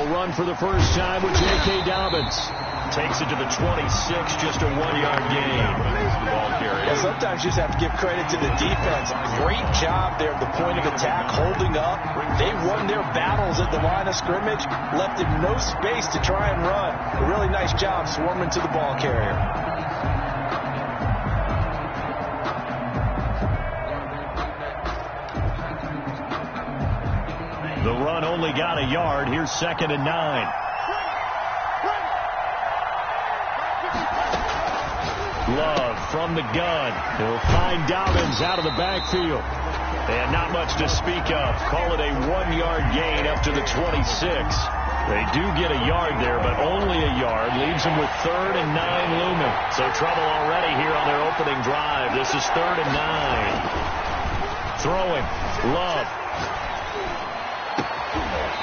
will run for the first time with J.K. Dobbins. Takes it to the 26, just a 1-yard gain. Ball carrier. Yeah, sometimes you just have to give credit to the defense. Great job there at the point of attack, holding up. They won their battles at the line of scrimmage, left him no space to try and run. A really nice job swarming to the ball carrier. The run only got a yard. Here's 2nd and 9. Love from the gun. He'll find Dobbins out of the backfield. And not much to speak of. Call it a 1-yard gain up to the 26. They do get a yard there, but only a yard. Leaves them with 3rd and 9 looming. So trouble already here on their opening drive. This is 3rd and 9. Throwing. Love.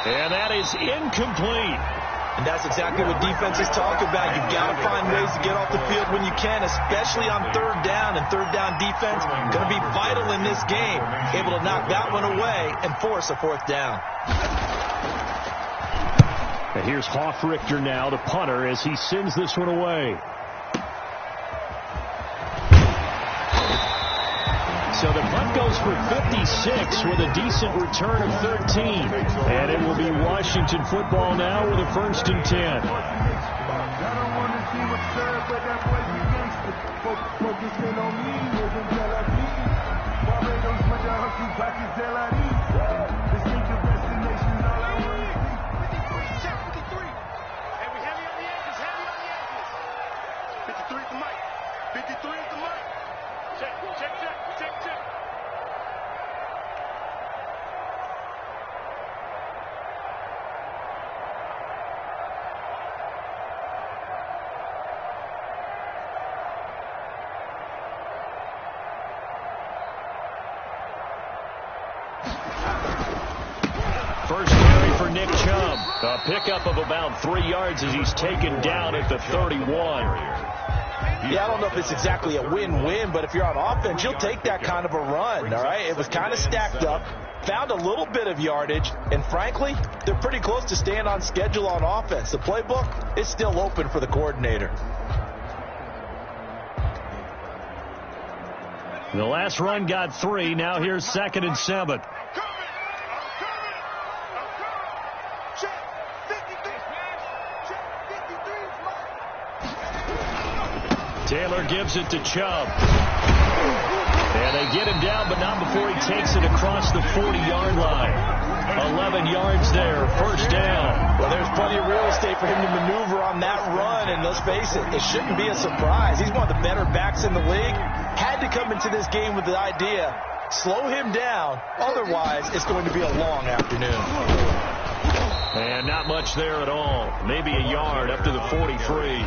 And that is incomplete. And that's exactly what defenses talk about. You've got to find ways to get off the field when you can, especially on 3rd down. And 3rd down defense going to be vital in this game. Able to knock that one away and force a 4th down. And here's Hoff-Richter now, the punter, as he sends this one away. So the punt goes for 56 with a decent return of 13. And it will be Washington football now with a 1st and 10. A pickup of about 3 yards as he's taken down at the 31. Yeah, I don't know if it's exactly a win-win, but if you're on offense, you'll take that kind of a run, all right? It was kind of stacked up, found a little bit of yardage, and frankly, they're pretty close to staying on schedule on offense. The playbook is still open for the coordinator. The last run got 3. Now here's 2nd and 7. Taylor gives it to Chubb. And they get him down, but not before he takes it across the 40-yard line. 11 yards there, 1st down. Well, there's plenty of real estate for him to maneuver on that run, and let's face it, it shouldn't be a surprise. He's one of the better backs in the league. Had to come into this game with the idea, slow him down, otherwise it's going to be a long afternoon. And not much there at all. Maybe a yard up to the 43.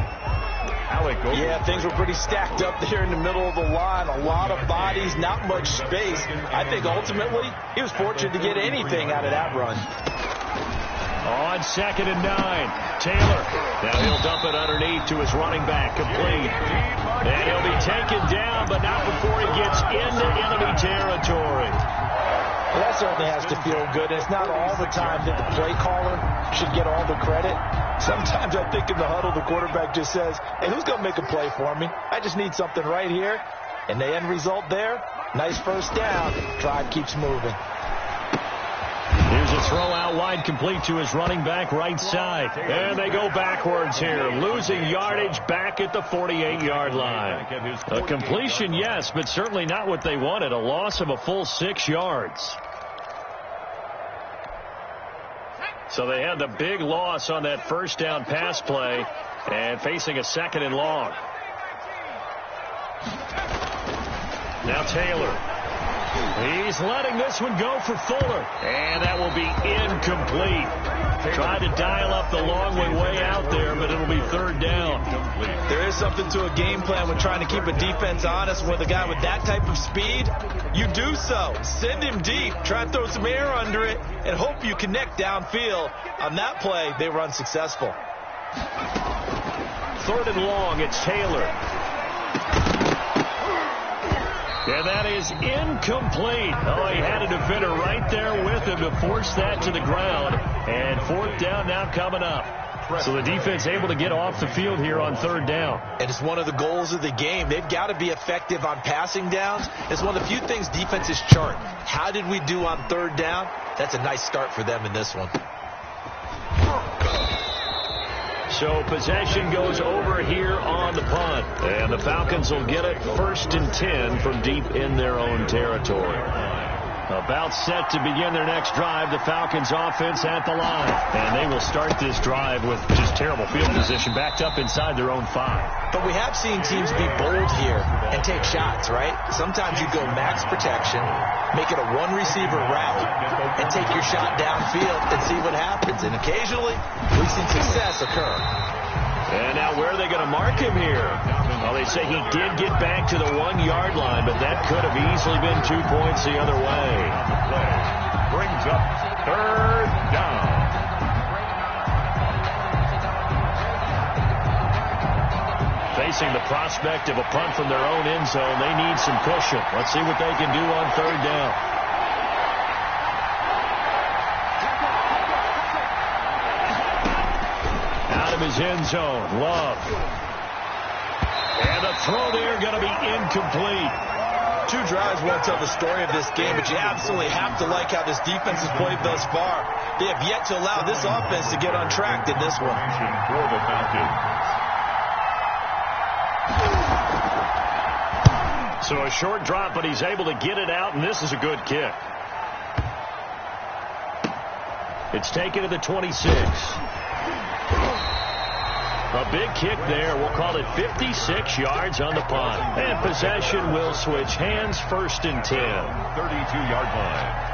Yeah, things were pretty stacked up there in the middle of the line. A lot of bodies, not much space. I think ultimately he was fortunate to get anything out of that run. On 2nd and 9, Taylor. Now he'll dump it underneath to his running back, complete. And he'll be taken down, but not before he gets into enemy territory. Well, that certainly has to feel good. It's not all the time that the play caller should get all the credit. Sometimes I think in the huddle, the quarterback just says, hey, who's going to make a play for me? I just need something right here. And the end result there, nice 1st down. Drive keeps moving. Here's a throw out wide, complete to his running back right side. And they go backwards here, losing yardage back at the 48-yard line. A completion, yes, but certainly not what they wanted. A loss of a full 6 yards. So they had the big loss on that 1st down pass play and facing a 2nd and long. Now Taylor. He's letting this one go for Fuller. And that will be incomplete. Tried to dial up the long one way out there, but it'll be 3rd down. There is something to a game plan when trying to keep a defense honest with a guy with that type of speed. You do so. Send him deep. Try and throw some air under it and hope you connect downfield. On that play, they were unsuccessful. 3rd and long, it's Taylor. And that is incomplete. Oh, he had a defender right there with him to force that to the ground. And fourth down now coming up. So the defense able to get off the field here on third down. And it's one of the goals of the game. They've got to be effective on passing downs. It's one of the few things defenses chart. How did we do on third down? That's a nice start for them in this one. So possession goes over here on the punt. And the Falcons will get it 1st and 10 from deep in their own territory. About set to begin their next drive, the Falcons offense at the line. And they will start this drive with just terrible field position, backed up inside their own 5. But we have seen teams be bold here and take shots, right? Sometimes you go max protection, make it a one-receiver route, and take your shot downfield and see what happens. And occasionally, we've seen success occur. And now where are they going to mark him here? Well, they say he did get back to the 1-yard line, but that could have easily been 2 points the other way. Play brings up third down. Facing the prospect of a punt from their own end zone, they need some cushion. Let's see what they can do on third down. Out of his end zone, Love. And the throw there going to be incomplete. 2 drives won't tell the story of this game, but you absolutely have to like how this defense has played thus far. They have yet to allow this offense to get on track in this one. For the Falcons. So a short drop, but he's able to get it out, and this is a good kick. It's taken to the 26. A big kick there. We'll call it 56 yards on the punt. And possession will switch hands, 1st and 10. 32-yard line.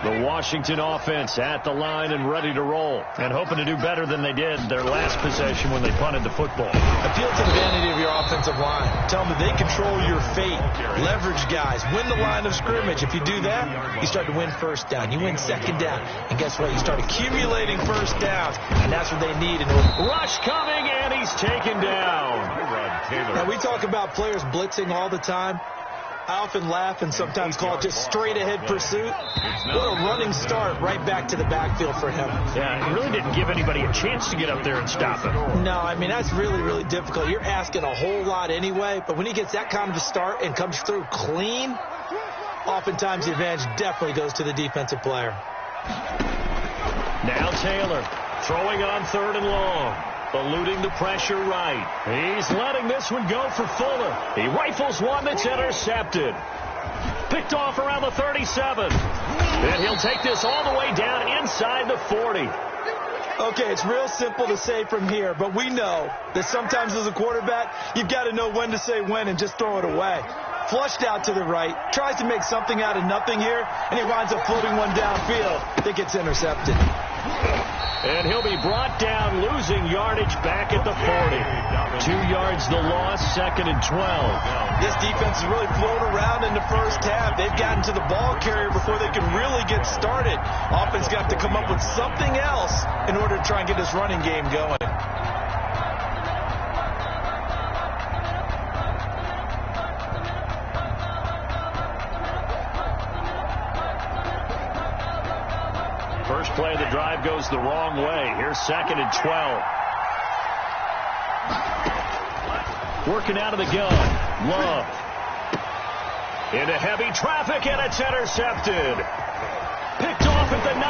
The Washington offense at the line and ready to roll. And hoping to do better than they did their last possession when they punted the football. Appeal to the vanity of your offensive line. Tell them that they control your fate. Leverage guys. Win the line of scrimmage. If you do that, you start to win first down. You win second down. And guess what? You start accumulating first downs. And that's what they need in order. Rush coming, and he's taken down. Now, we talk about players blitzing all the time. I often laugh and sometimes call it just straight-ahead pursuit. What a running start right back to the backfield for him. Yeah, he really didn't give anybody a chance to get up there and stop him. No, I mean, that's really, really difficult. You're asking a whole lot anyway, but when he gets that kind of a start and comes through clean, oftentimes the advantage definitely goes to the defensive player. Now Taylor throwing on 3rd and long. Eluding the pressure right. He's letting this one go for Fuller. He rifles one that's intercepted. Picked off around the 37. And he'll take this all the way down inside the 40. Okay, it's real simple to say from here, but we know that sometimes as a quarterback, you've got to know when to say when and just throw it away. Flushed out to the right, tries to make something out of nothing here, and he winds up floating one downfield that gets intercepted. And he'll be brought down, losing yardage back at the 40. 2 yards the loss, 2nd and 12. This defense has really flown around in the first half. They've gotten to the ball carrier before they can really get started. Offense got to come up with something else in order to try and get this running game going. First play of the drive goes the wrong way. Here's 2nd and 12. Working out of the gun. Love. Into heavy traffic, and it's intercepted. Picked off at the 19.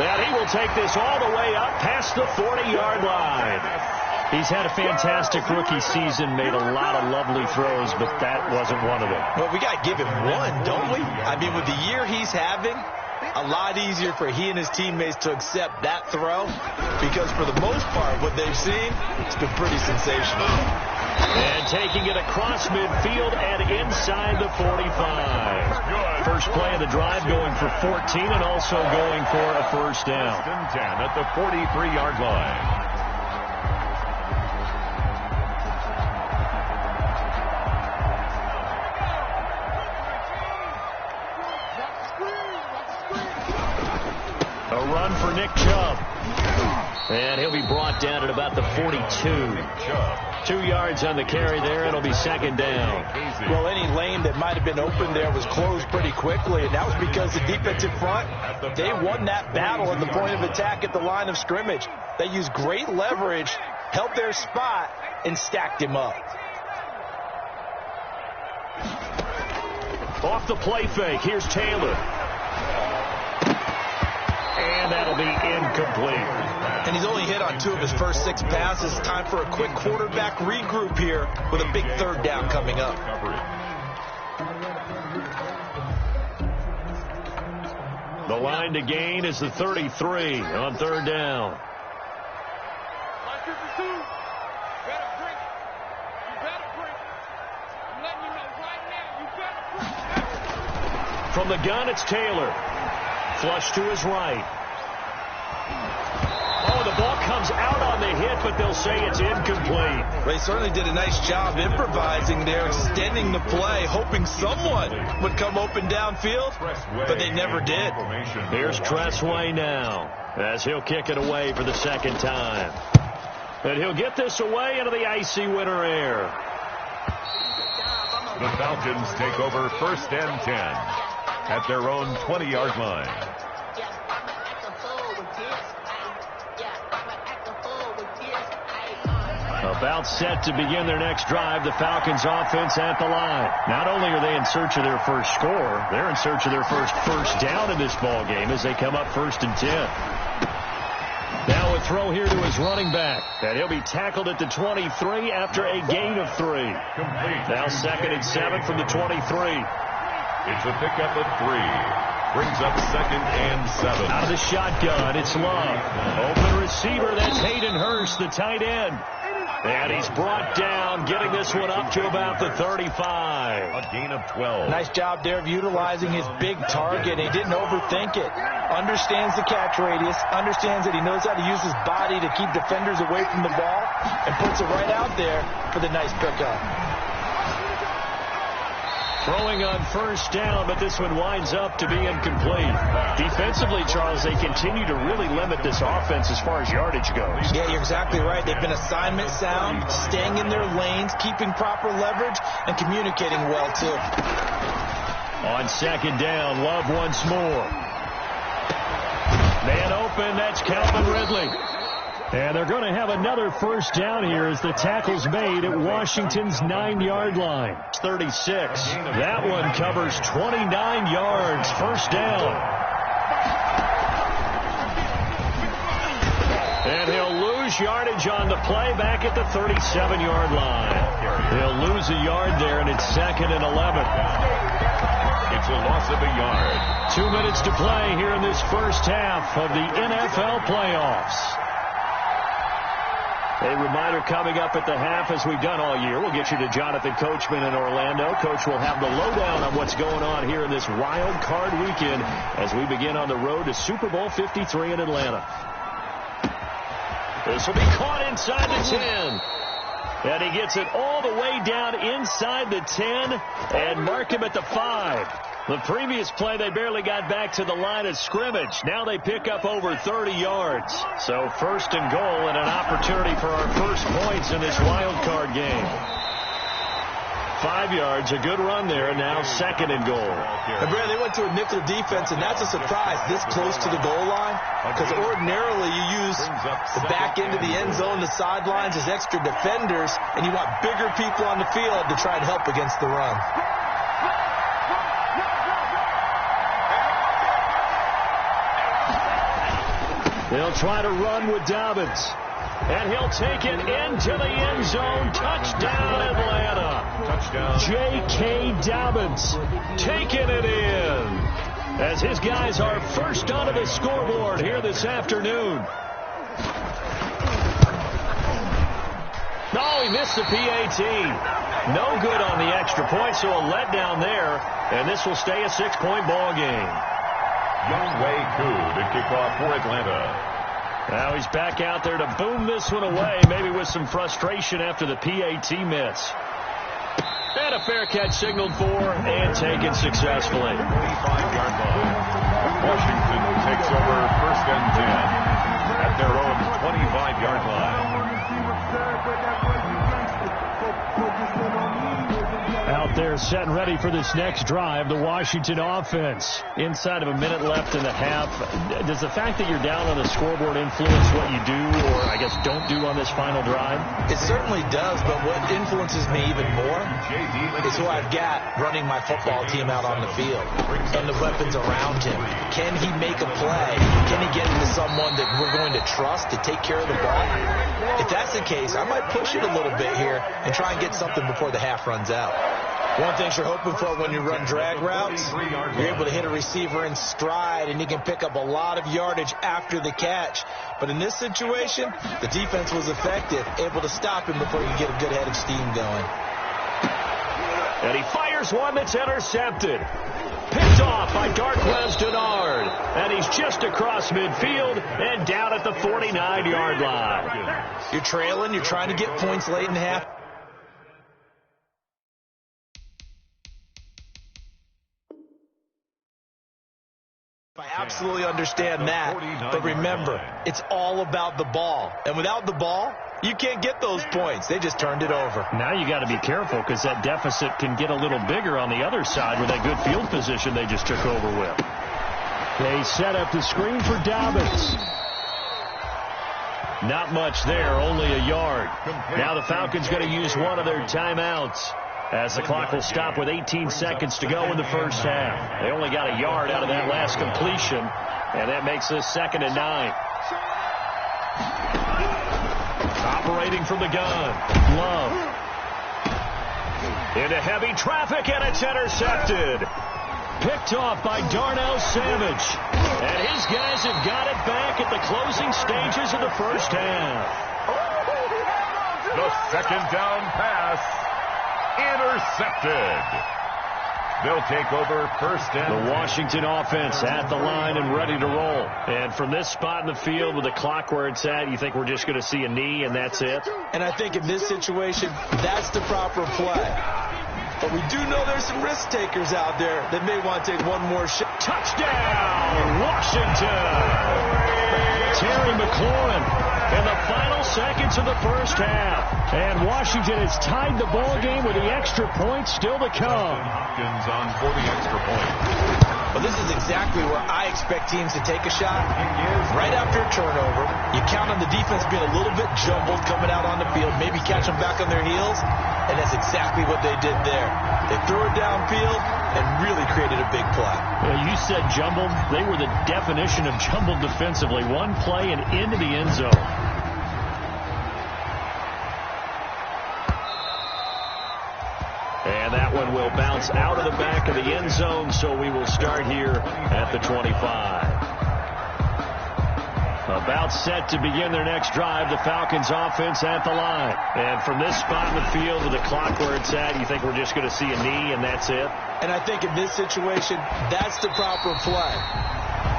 And he will take this all the way up past the 40-yard line. He's had a fantastic rookie season, made a lot of lovely throws, but that wasn't one of them. Well, we got to give him one, don't we? I mean, with the year he's having, a lot easier for he and his teammates to accept that throw because for the most part, what they've seen, it's been pretty sensational. And taking it across midfield and inside the 45. First play of the drive going for 14 and also going for a first down. 10 at the 43-yard line. A run for Nick Chubb. And he'll be brought down at about the 42. 2 yards on the carry there. It'll be second down. Well, any lane that might have been open there was closed pretty quickly, and that was because the defensive front, they won that battle at the point of attack at the line of scrimmage. They used great leverage, held their spot, and stacked him up. Off the play fake, here's Taylor. And that'll be incomplete. And he's only hit on 2 of his first 6 passes. Time for a quick quarterback regroup here with a big third down coming up. The line to gain is the 33 on third down. From the gun, it's Taylor. Flush to his right. Oh, the ball comes out on the hit, but they'll say it's incomplete. They certainly did a nice job improvising there, extending the play, hoping someone would come open downfield, but they never did. Here's Tressway now, as he'll kick it away for the second time. And he'll get this away into the icy winter air. The Falcons take over 1st and 10 at their own 20-yard line. About set to begin their next drive, the Falcons offense at the line. Not only are they in search of their first score, they're in search of their first down in this ball game as they come up 1st and 10. Now a throw here to his running back, and he'll be tackled at the 23 after a gain of 3. Complete. Now 2nd and 7 from the 23. It's a pickup of 3. Brings up 2nd and 7. Out of the shotgun, it's Love. Open receiver, that's Hayden Hurst, the tight end. And he's brought down, getting this one up to about the 35. A gain of 12. Nice job there of utilizing his big target. He didn't overthink it. Understands the catch radius. Understands that he knows how to use his body to keep defenders away from the ball. And puts it right out there for the nice pickup. Throwing on 1st down, but this one winds up to be incomplete. Defensively, Charles, they continue to really limit this offense as far as yardage goes. Yeah, you're exactly right. They've been assignment sound, staying in their lanes, keeping proper leverage, and communicating well, too. On 2nd down, Love once more. Man open, that's Calvin Ridley. And they're going to have another 1st down here as the tackle's made at Washington's 9-yard line. 36. That one covers 29 yards. 1st down. And he'll lose yardage on the play back at the 37-yard line. He'll lose a yard there, and it's 2nd and 11. It's a loss of a yard. 2 minutes to play here in this first half of the NFL playoffs. A reminder coming up at the half, as we've done all year. We'll get you to Jonathan Coachman in Orlando. Coach will have the lowdown on what's going on here in this wild card weekend as we begin on the road to Super Bowl 53 in Atlanta. This will be caught inside the 10. And he gets it all the way down inside the 10 and mark him at the 5. The previous play, they barely got back to the line of scrimmage. Now they pick up over 30 yards. So 1st and goal and an opportunity for our first points in this wild card game. 5 yards, a good run there, and now 2nd and goal. And Brad, they went to a nickel defense, and that's a surprise this close to the goal line, because ordinarily you use the back end of the end zone, the sidelines as extra defenders, and you want bigger people on the field to try and help against the run. They'll try to run with Dobbins. And he'll take it into the end zone. Touchdown, Atlanta. Touchdown. J.K. Dobbins taking it in as his guys are first onto the scoreboard here this afternoon. No, he missed the PAT. No good on the extra point, so a letdown there. And this will stay a 6-point ball game. Younghoe Koo to kick off for Atlanta. Now he's back out there to boom this one away, maybe with some frustration after the PAT miss. And a fair catch signaled for and taken successfully. 25-yard line. Washington takes over 1st and 10 at their own 25-yard line. Out there set and ready for this next drive, the Washington offense. Inside of a minute left in the half. Does the fact that you're down on the scoreboard influence what you do, or I guess don't do on this final drive? It certainly does, but what influences me even more is who I've got running my football team out on the field and the weapons around him. Can he make a play? Can he get into someone that we're going to trust to take care of the ball? If that's the case, I might push it a little bit here and try and get something before the half runs out. One thing you're hoping for when you run drag routes, you're able to hit a receiver in stride, and you can pick up a lot of yardage after the catch. But in this situation, the defense was effective, able to stop him before you get a good head of steam going. And he fires one that's intercepted. Picked off by Darquez Denard. And he's just across midfield and down at the 49-yard line. You're trailing, you're trying to get points late in the half. I absolutely understand that, but remember, it's all about the ball. And without the ball, you can't get those points. They just turned it over. Now you got to be careful because that deficit can get a little bigger on the other side with that good field position they just took over with. They set up the screen for Dobbins. Not much there, only a yard. Now the Falcons going to use one of their timeouts, as the clock will stop with 18 seconds to go in the first half. They only got a yard out of that last completion, and that makes this 2nd and 9. Operating from the gun, Love. Into heavy traffic, and it's intercepted. Picked off by Darnell Savage. And his guys have got it back at the closing stages of the first half. The second down pass. Intercepted. They'll take over first and the Washington offense at the line and ready to roll. And from this spot in the field with the clock where it's at, you think we're just going to see a knee and that's it? And I think in this situation, that's the proper play. But we do know there's some risk takers out there that may want to take one more shot. Touchdown, Washington! Terry McLaurin in the final seconds of the first half. And Washington has tied the ball game with the extra points still to come. Hopkins on for the extra point. Well, this is exactly where I expect teams to take a shot. Right after a turnover, you count on the defense being a little bit jumbled coming out on the field, maybe catch them back on their heels, and that's exactly what they did there. They threw it downfield and really created a big play. Well, you said jumbled. They were the definition of jumbled defensively. One play and into the end zone. And that one will bounce out of the back of the end zone, so we will start here at the 25. About set to begin their next drive, the Falcons offense at the line. And from this spot in the field with the clock where it's at, you think we're just going to see a knee and that's it? And I think in this situation, that's the proper play.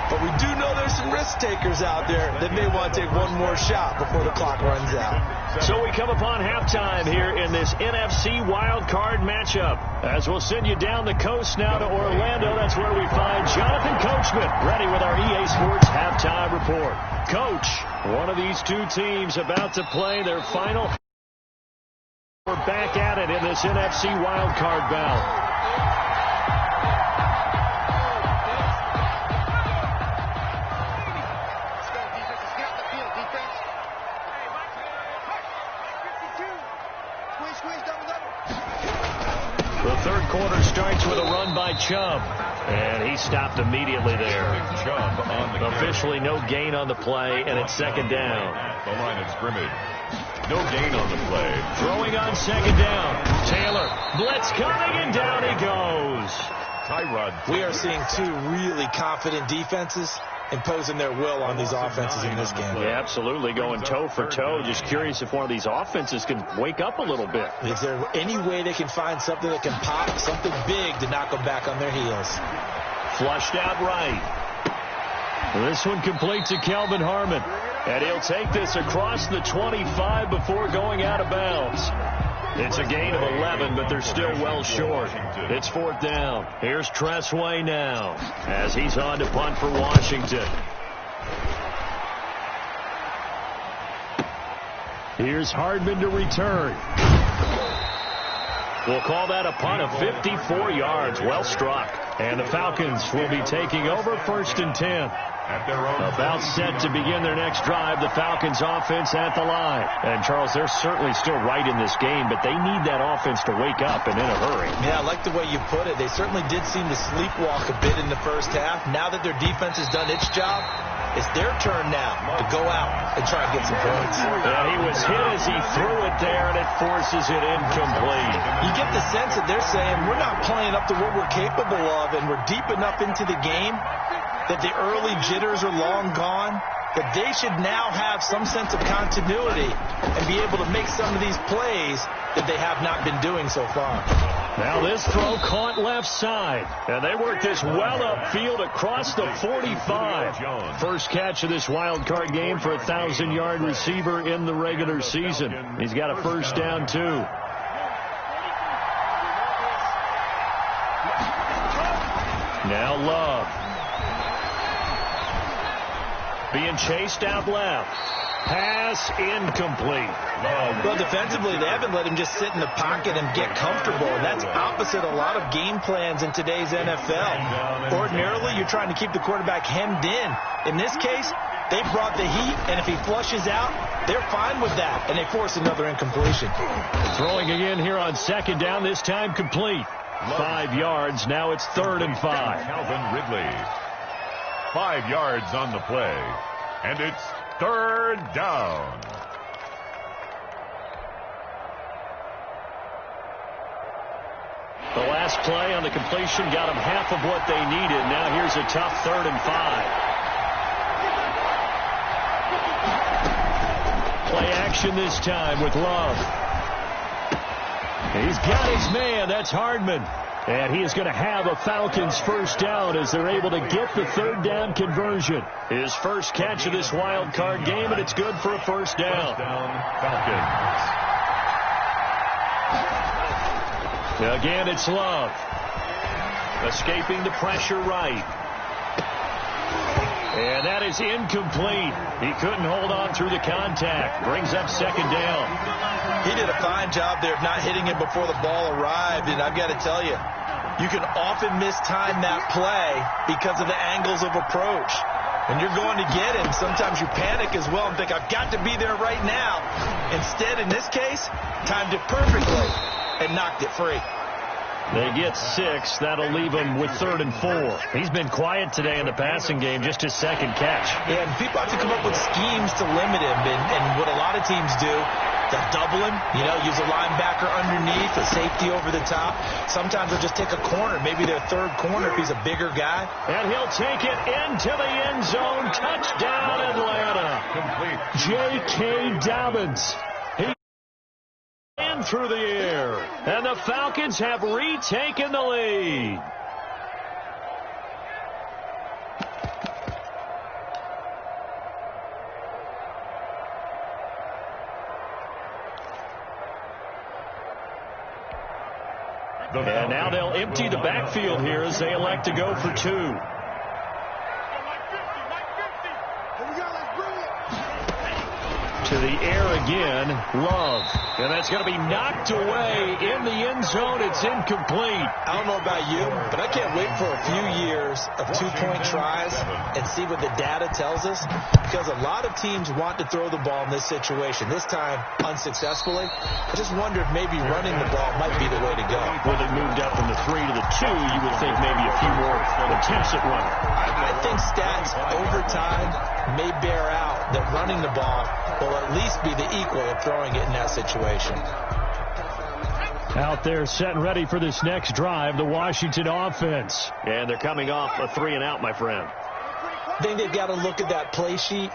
But we do know there's some risk takers out there that may want to take one more shot before the clock runs out. So we come upon halftime here in this NFC wildcard matchup. As we'll send you down the coast now to Orlando, that's where we find Jonathan Coachman ready with our EA Sports halftime report. Coach, one of these two teams about to play their final. We're back at it in this NFC wildcard bout. The third quarter starts with a run by Chubb, and he stopped immediately there. Chubb on the Officially no gain on the play, and it's second down. The line of scrimmage. No gain on the play. Throwing on second down. Taylor, blitz coming, and down he goes. Tyrod. We are seeing two really confident defenses imposing their will on these offenses in this game. Yeah, absolutely, going toe for toe. Just curious if one of these offenses can wake up a little bit. Is there any way they can find something that can pop, something big to knock them back on their heels? Flushed out right. This one complete to Kelvin Harmon. And he'll take this across the 25 before going out of bounds. It's a gain of 11, but they're still well short. It's fourth down. Here's Tressway now as he's on to punt for Washington. Here's Hardman to return. We'll call that a punt of 54 yards. Well struck. And the Falcons will be taking over 1st and 10. About set to begin their next drive, the Falcons offense at the line. And, Charles, they're certainly still right in this game, but they need that offense to wake up and in a hurry. Yeah, I like the way you put it. They certainly did seem to sleepwalk a bit in the first half. Now that their defense has done its job, it's their turn now to go out and try and get some points. Yeah, he was hit as he threw it there, and it forces it incomplete. You get the sense that they're saying we're not playing up to what we're capable of, and we're deep enough into the game that the early jitters are long gone, that they should now have some sense of continuity and be able to make some of these plays that they have not been doing so far. Now this throw caught left side, and they work this well upfield across the 45. First catch of this wild card game for a 1,000-yard receiver in the regular season. He's got a first down, too. Now Love. Being chased out left. Pass incomplete. Well, defensively, they haven't let him just sit in the pocket and get comfortable. And that's opposite a lot of game plans in today's NFL. Ordinarily, you're trying to keep the quarterback hemmed in. In this case, they brought the heat, and if he flushes out, they're fine with that, and they force another incompletion. Throwing again here on 2nd down, this time complete. 5 yards, now it's 3rd and 5. Calvin Ridley. 5 yards on the play, and it's 3rd down. The last play on the completion got them half of what they needed. Now here's a tough 3rd and 5. Play action this time with Love. He's got his man. That's Hardman. And he is going to have a Falcons first down as they're able to get the 3rd down conversion. His first catch of this wild card game, and it's good for a first down. Falcons. Again, it's Love. Escaping the pressure right. And that is incomplete. He couldn't hold on through the contact. Brings up 2nd down. He did a fine job there of not hitting him before the ball arrived, and I've got to tell you, you can often mistime that play because of the angles of approach. When you're going to get him, sometimes you panic as well and think, I've got to be there right now. Instead, in this case, timed it perfectly and knocked it free. They get 6. That'll leave him with 3rd and 4. He's been quiet today in the passing game, just his 2nd catch. Yeah, and people have to come up with schemes to limit him, and what a lot of teams do, they'll double him, use a linebacker underneath, a safety over the top. Sometimes they'll just take a corner, maybe their 3rd corner if he's a bigger guy. And he'll take it into the end zone. Touchdown, Atlanta. Complete. J.K. Dobbins. He ran through the air. And the Falcons have retaken the lead. And now they'll empty the backfield here as they elect to go for 2. To the air again, Love. And that's going to be knocked away in the end zone. It's incomplete. I don't know about you, but I can't wait for a few years of 2-point tries and see what the data tells us, because a lot of teams want to throw the ball in this situation. This time, unsuccessfully. I just wonder if maybe running the ball might be the way to go. With it moved up from the 3 to the 2, you would think maybe a few more attempts at running. I think stats over time may bear out that running the ball will at least be the equal of throwing it in that situation. Out there set and ready for this next drive, the Washington offense. And they're coming off a 3-and-out, my friend. I think they've got to look at that play sheet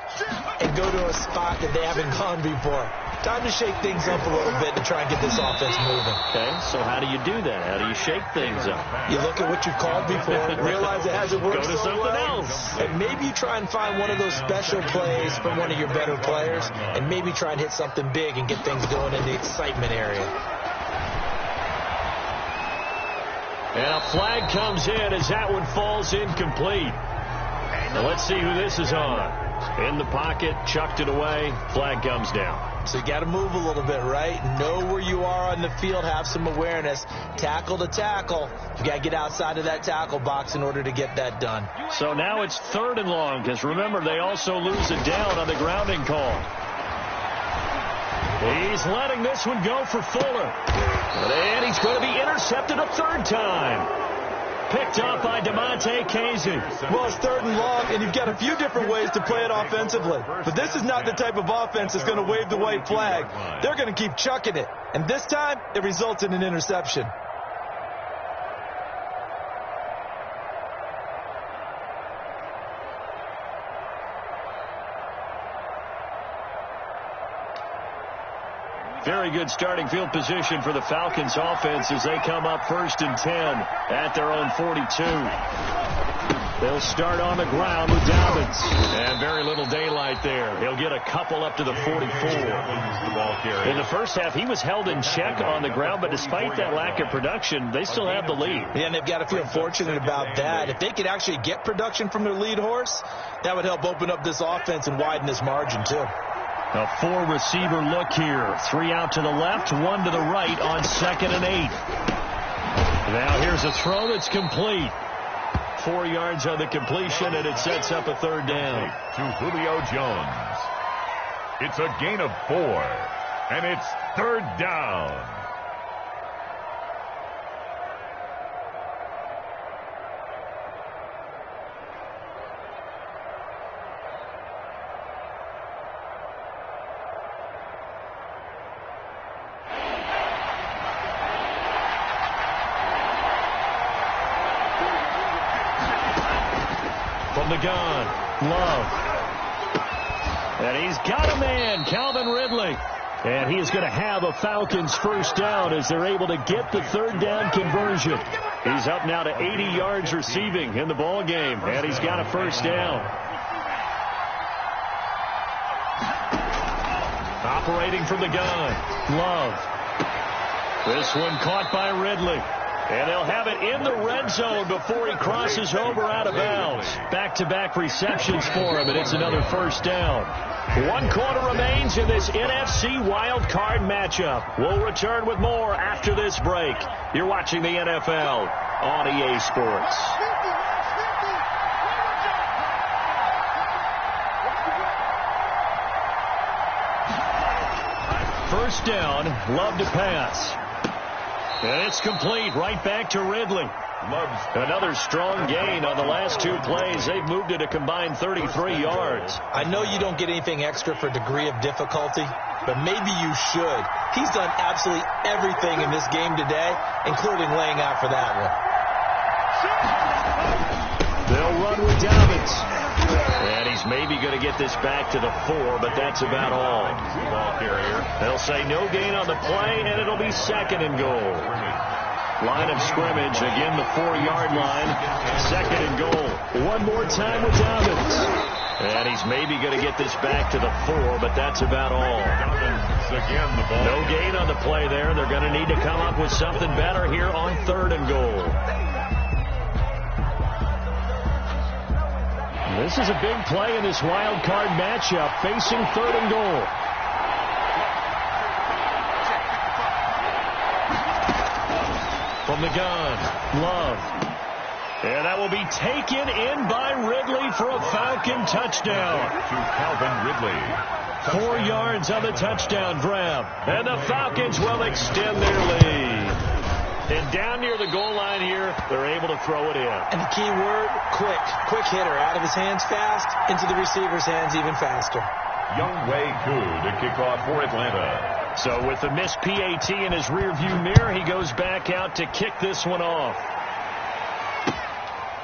and go to a spot that they haven't gone before. Time to shake things up a little bit to try and get this offense moving. Okay, so how do you do that? How do you shake things up? You look at what you've called before, realize it hasn't worked Go to so something well, else. and maybe you try and find one of those special plays from one of your better players, and maybe try and hit something big and get things going in the excitement area. And a flag comes in as that one falls incomplete. Now let's see who this is on. In the pocket, chucked it away, flag comes down. So you got to move a little bit, right? Know where you are on the field, have some awareness. Tackle to tackle. You got to get outside of that tackle box in order to get that done. So now it's 3rd and long, because remember, they also lose it down on the grounding call. He's letting this one go for Fuller. And he's going to be intercepted a 3rd time. Picked up by DeMonte Casey. Well, it's 3rd and long, and you've got a few different ways to play it offensively. But this is not the type of offense that's going to wave the white flag. They're going to keep chucking it. And this time, it results in an interception. Very good starting field position for the Falcons offense as they come up 1st and 10 at their own 42. They'll start on the ground with Dobbins. And very little daylight there. He'll get a couple up to the 44. In the first half, he was held in check on the ground, but despite that lack of production, they still have the lead. Yeah, and they've got to feel fortunate about that. If they could actually get production from their lead horse, that would help open up this offense and widen this margin, too. A 4-receiver look here. 3 out to the left, 1 to the right on 2nd and 8. Now here's a throw that's complete. 4 yards on the completion, and it sets up a 3rd down. To Julio Jones. It's a gain of 4, and it's 3rd down. From the gun, Love. And he's got a man, Calvin Ridley. And he is going to have a Falcons 1st down as they're able to get the 3rd down conversion. He's up now to 80 yards receiving in the ball game, and he's got a 1st down. Operating from the gun, Love. This one caught by Ridley. And they'll have it in the red zone before he crosses over out of bounds. Back-to-back receptions for him, and it's another 1st down. 1 quarter remains in this NFC wild card matchup. We'll return with more after this break. You're watching the NFL on EA Sports. First down, Love to pass. And it's complete, right back to Ridley. Another strong gain on the last 2 plays. They've moved it a combined 33 yards. I know you don't get anything extra for degree of difficulty, but maybe you should. He's done absolutely everything in this game today, including laying out for that one. They'll run with Dobbins. And he's maybe going to get this back to the 4, but that's about all. They'll say no gain on the play, and it'll be 2nd and goal. Line of scrimmage, again the 4-yard line. 2nd and goal. One more time with Dobbins. And he's maybe going to get this back to the 4, but that's about all. No gain on the play there. They're going to need to come up with something better here on 3rd and goal. This is a big play in this wild card matchup, facing 3rd and goal. From the gun, Love. And that will be taken in by Ridley for a Falcon touchdown. To Calvin Ridley. 4 yards on the touchdown grab. And the Falcons will extend their lead. And down near the goal line here, they're able to throw it in. And the key word, quick. Quick hitter. Out of his hands fast, into the receiver's hands even faster. Younghoe Koo to kick off for Atlanta. So with the missed PAT in his rearview mirror, he goes back out to kick this one off.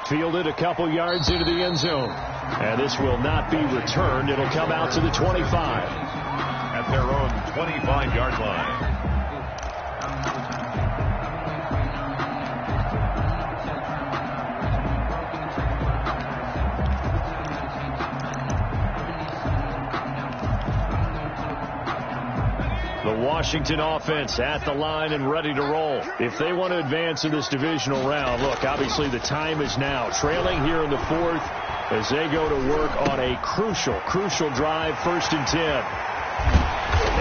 Fielded a couple yards into the end zone. And this will not be returned. It'll come out to the 25. At their own 25-yard line. The Washington offense at the line and ready to roll. If they want to advance in this divisional round, look, obviously the time is now. Trailing here in the 4th as they go to work on a crucial drive, 1st and 10.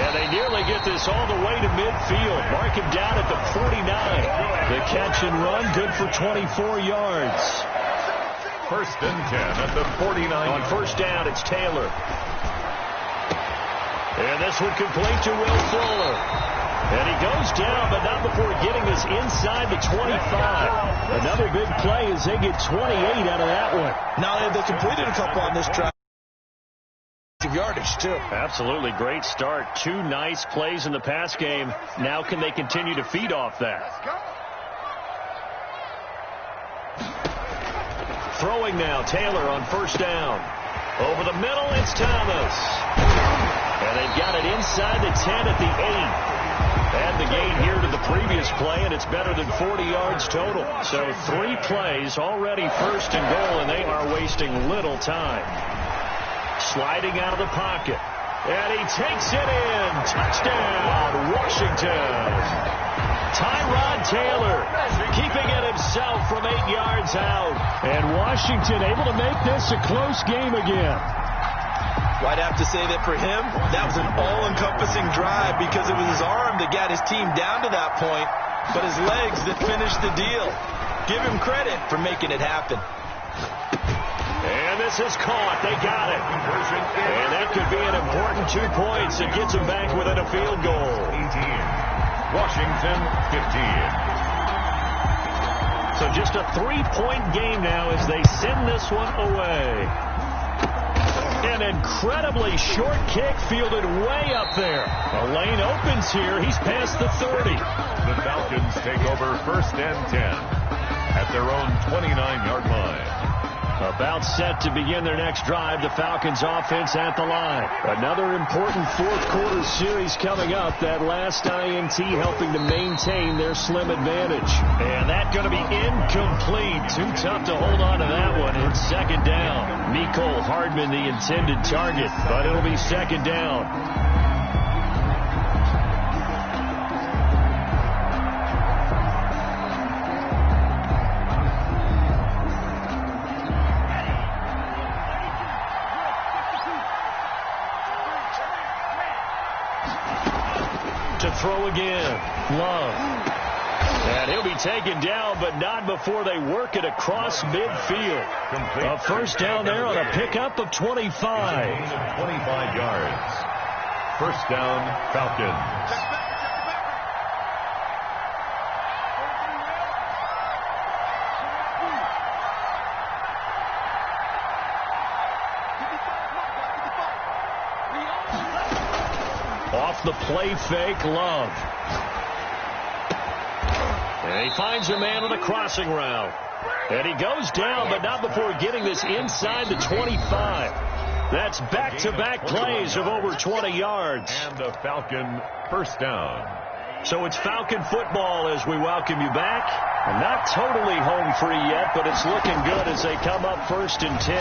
And they nearly get this all the way to midfield. Mark him down at the 49. The catch and run, good for 24 yards. 1st and 10 at the 49. On 1st down, it's Taylor. And this one complete to Will Fuller. And he goes down, but not before getting this inside the 25. Another big play as they get 28 out of that one. Now they completed a couple on this drive. Yardage, too. Absolutely great start. 2 nice plays in the pass game. Now can they continue to feed off that? Throwing now, Taylor on 1st down. Over the middle, it's Thomas. And they've got it inside the 10 at the 8. And the gain here to the previous play, and it's better than 40 yards total. So 3 plays, already 1st and goal, and they are wasting little time. Sliding out of the pocket. And he takes it in. Touchdown, Washington. Tyrod Taylor keeping it himself from 8 yards out. And Washington able to make this a close game again. Well, I'd have to say that for him, that was an all-encompassing drive because it was his arm that got his team down to that point, but his legs that finished the deal. Give him credit for making it happen. And this is caught. They got it. And that could be an important 2 points. It gets them back within a field goal. 18. Washington 15. So just a 3-point game now as they send this one away. An incredibly short kick fielded way up there. The lane opens here. He's past the 30. The Falcons take over 1st and 10 at their own 29-yard line. About set to begin their next drive. The Falcons offense at the line. Another important 4th quarter series coming up. That last INT helping to maintain their slim advantage. And that's going to be incomplete. Too tough to hold on to that one. It's 2nd down. Mecole Hardman the intended target, but it'll be 2nd down. To throw again. Love. And he'll be taken down, but not before they work it across midfield. A 1st down there on a pickup of 25. 25 yards. 1st down, Falcons. Off the play fake, Love. And he finds a man on the crossing route. And he goes down, but not before getting this inside the 25. That's back-to-back plays of over 20 yards. And a Falcon 1st down. So it's Falcon football as we welcome you back. And not totally home free yet, but it's looking good as they come up 1st and 10.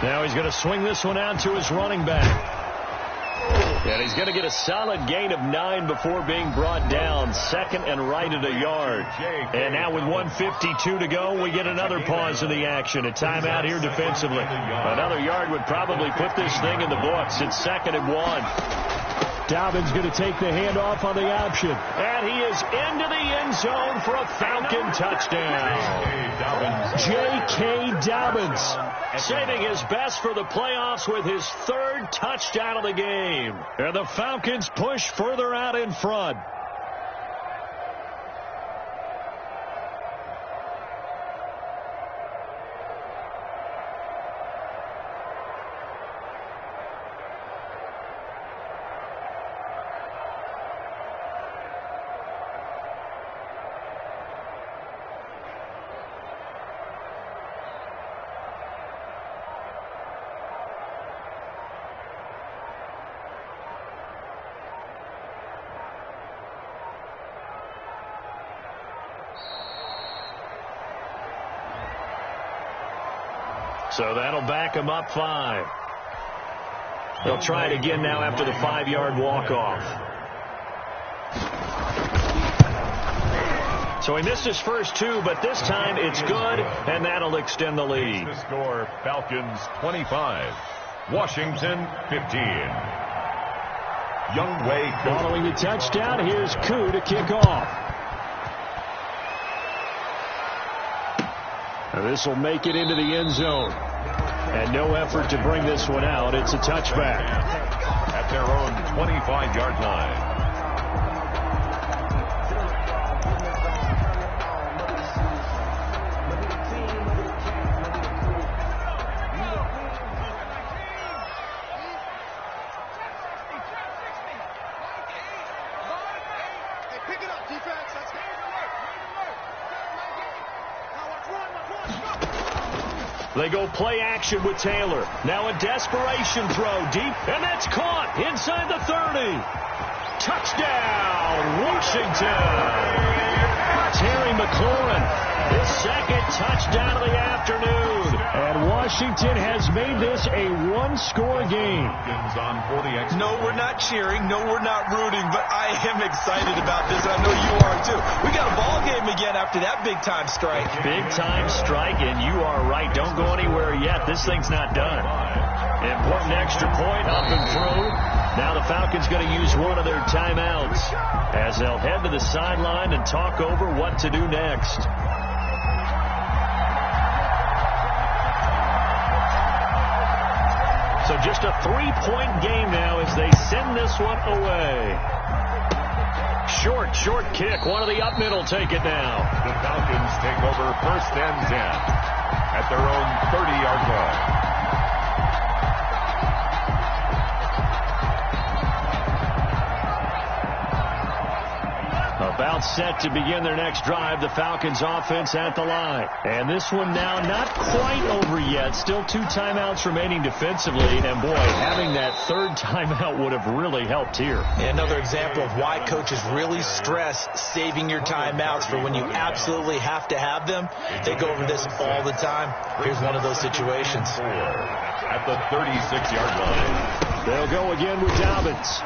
Now he's going to swing this one out to his running back. And he's going to get a solid gain of 9 before being brought down. 2nd and right at a yard. And now with 1:52 to go, we get another pause in the action. A timeout here defensively. Another yard would probably put this thing in the books. It's 2nd and 1. Dobbins going to take the handoff on the option. And he is into the end zone for a Falcon touchdown. J.K. Dobbins saving his best for the playoffs with his 3rd touchdown of the game. And the Falcons push further out in front. So that'll back him up 5. They'll try it again now after the 5-yard walk-off. So he missed his first 2, but this time it's good, and that'll extend the lead. The score, Falcons 25, Washington 15. Following the touchdown, here's Koo to kick off. This will make it into the end zone. And no effort to bring this one out. It's a touchback. At their own 25-yard line. They go play action with Taylor. Now a desperation throw deep, and that's caught inside the 30. Touchdown, Washington. Terry McLaurin, his second touchdown of the afternoon. And Washington has made this a one-score game. No, we're not cheering. No, we're not rooting. But I am excited about this. I know you are, too. We got a ball game again after that big-time strike. Big-time strike, and you are right. Don't go anywhere yet. This thing's not done. Important extra point up and through. Now the Falcons going to use one of their timeouts as they'll head to the sideline and talk over what to do next. So just a 3-point game now as they send this one away. Short kick. One of the up middle take it now. The Falcons take over first and 10 at their own 30-yard line. About set to begin their next drive, the Falcons offense at the line. And this one now not quite over yet. Still 2 timeouts remaining defensively. And boy, having that third timeout would have really helped here. And another example of why coaches really stress saving your timeouts for when you absolutely have to have them. They go over this all the time. Here's one of those situations. At the 36-yard line. They'll go again with Dobbins.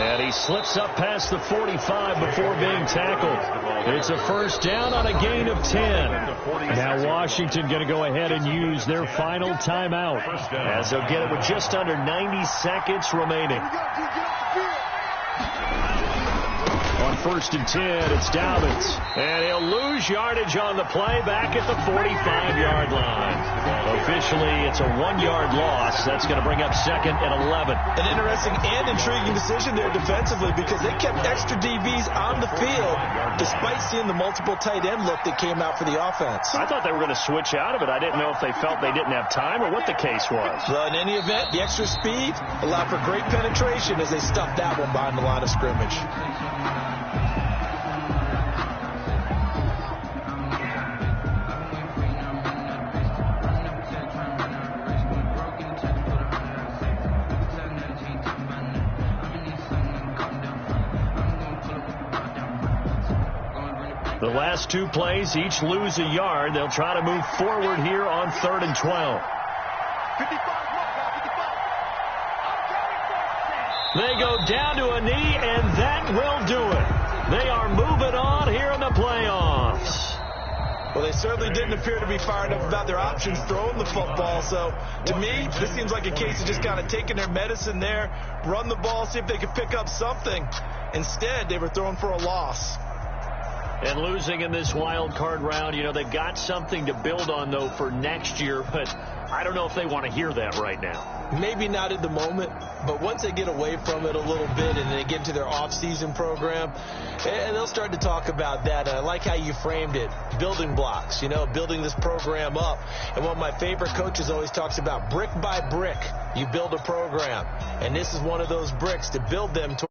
And he slips up past the 45 before being tackled. It's a first down on a gain of 10. Now Washington going to go ahead and use their final timeout as they'll get it with just under 90 seconds remaining. On first and 10, it's Dobbins. And he'll lose yardage on the play back at the 45-yard line. Officially, it's a 1-yard loss. That's going to bring up second and 11. An interesting and intriguing decision there defensively because they kept extra DBs on the field despite seeing the multiple tight end look that came out for the offense. I thought they were going to switch out of it. I didn't know if they felt they didn't have time or what the case was. Well, in any event, the extra speed allowed for great penetration as they stuffed that one behind the line of scrimmage. The last 2 plays, each lose a yard. They'll try to move forward here on 3rd and 12. They go down to a knee, and that will do it. They are moving on here in the playoffs. Well, they certainly didn't appear to be fired up about their options throwing the football. So, to me, this seems like a case of just kind of taking their medicine there, run the ball, see if they could pick up something. Instead, they were throwing for a loss. And losing in this wild card round, you know, they've got something to build on, though, for next year. But I don't know if they want to hear that right now. Maybe not at the moment, but once they get away from it a little bit and they get into their off-season program, and they'll start to talk about that. And I like how you framed it, building blocks, you know, building this program up. And one of my favorite coaches always talks about brick by brick, you build a program. And this is one of those bricks to build them to